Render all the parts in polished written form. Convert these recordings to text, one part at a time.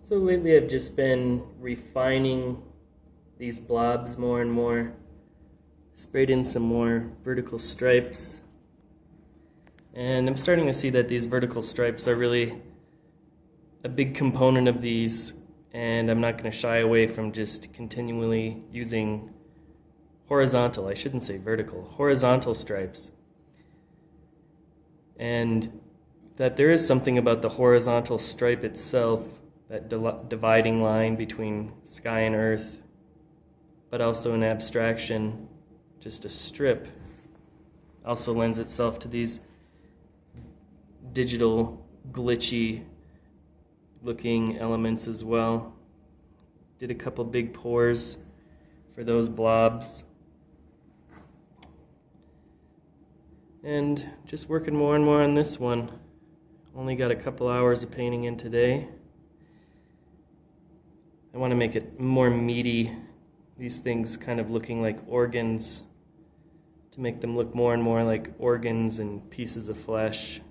So lately I've just been refining these blobs more and more. Sprayed in some more vertical stripes. And I'm starting to see that these vertical stripes are really a big component of these, and I'm not going to shy away from just continually using horizontal, I shouldn't say vertical, horizontal stripes. And that there is something about the horizontal stripe itself, that dividing line between sky and earth, but also an abstraction, just a strip, also lends itself to these digital, glitchy looking elements as well. Did a couple big pours for those blobs. And just working more and more on this one. Only got a couple hours of painting in today. I want to make it more meaty, these things kind of looking like organs, to make them look more and more like organs and pieces of flesh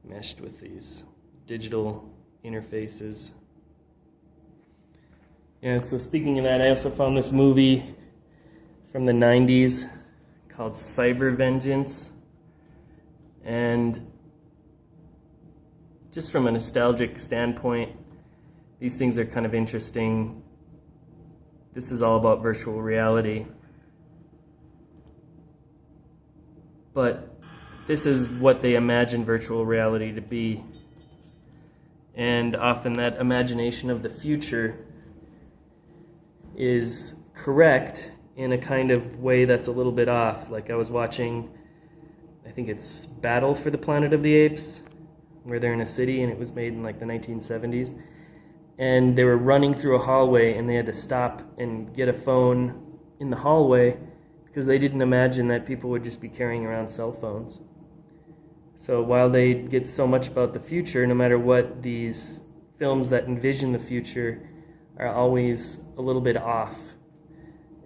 meshed with these digital interfaces. Yeah, so speaking of that, I also found this movie from the 90s called Cyber Vengeance. And just from a nostalgic standpoint, these things are kind of interesting. This is all about virtual reality. But this is what they imagine virtual reality to be. And often that imagination of the future is correct in a kind of way that's a little bit off. Like I was watching, I think it's Battle for the Planet of the Apes, where they're in a city, and it was made in like the 1970s. And they were running through a hallway, and they had to stop and get a phone in the hallway because they didn't imagine that people would just be carrying around cell phones. So while they get so much about the future, no matter what, these films that envision the future are always a little bit off.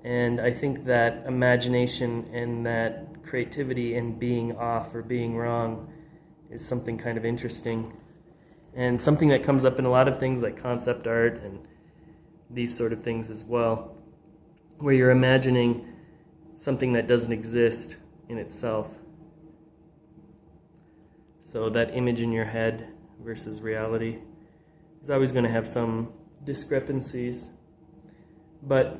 And I think that imagination and that creativity in being off or being wrong is something kind of interesting. And something that comes up in a lot of things like concept art and these sort of things as well, where you're imagining something that doesn't exist in itself. So that image in your head versus reality is always going to have some discrepancies. But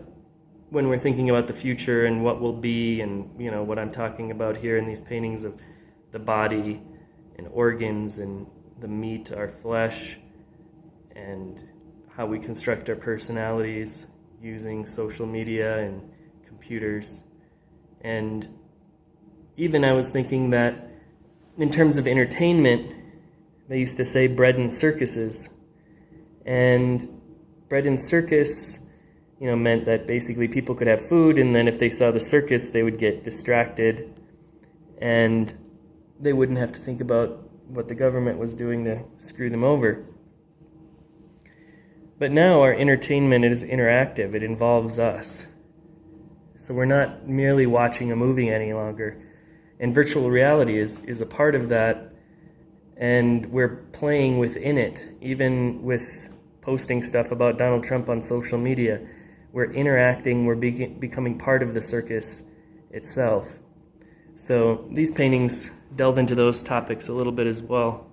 when we're thinking about the future and what will be, and you know what I'm talking about here in these paintings of the body and organs and the meat, our flesh, and how we construct our personalities using social media and computers. And even I was thinking that in terms of entertainment, they used to say bread and circuses. And bread and circus, meant that basically people could have food, and then if they saw the circus, they would get distracted, and they wouldn't have to think about what the government was doing to screw them over. But now our entertainment is interactive. It involves us. So we're not merely watching a movie any longer. And virtual reality is a part of that, and we're playing within it. Even with posting stuff about Donald Trump on social media, we're interacting, we're becoming part of the circus itself. So these paintings delve into those topics a little bit as well.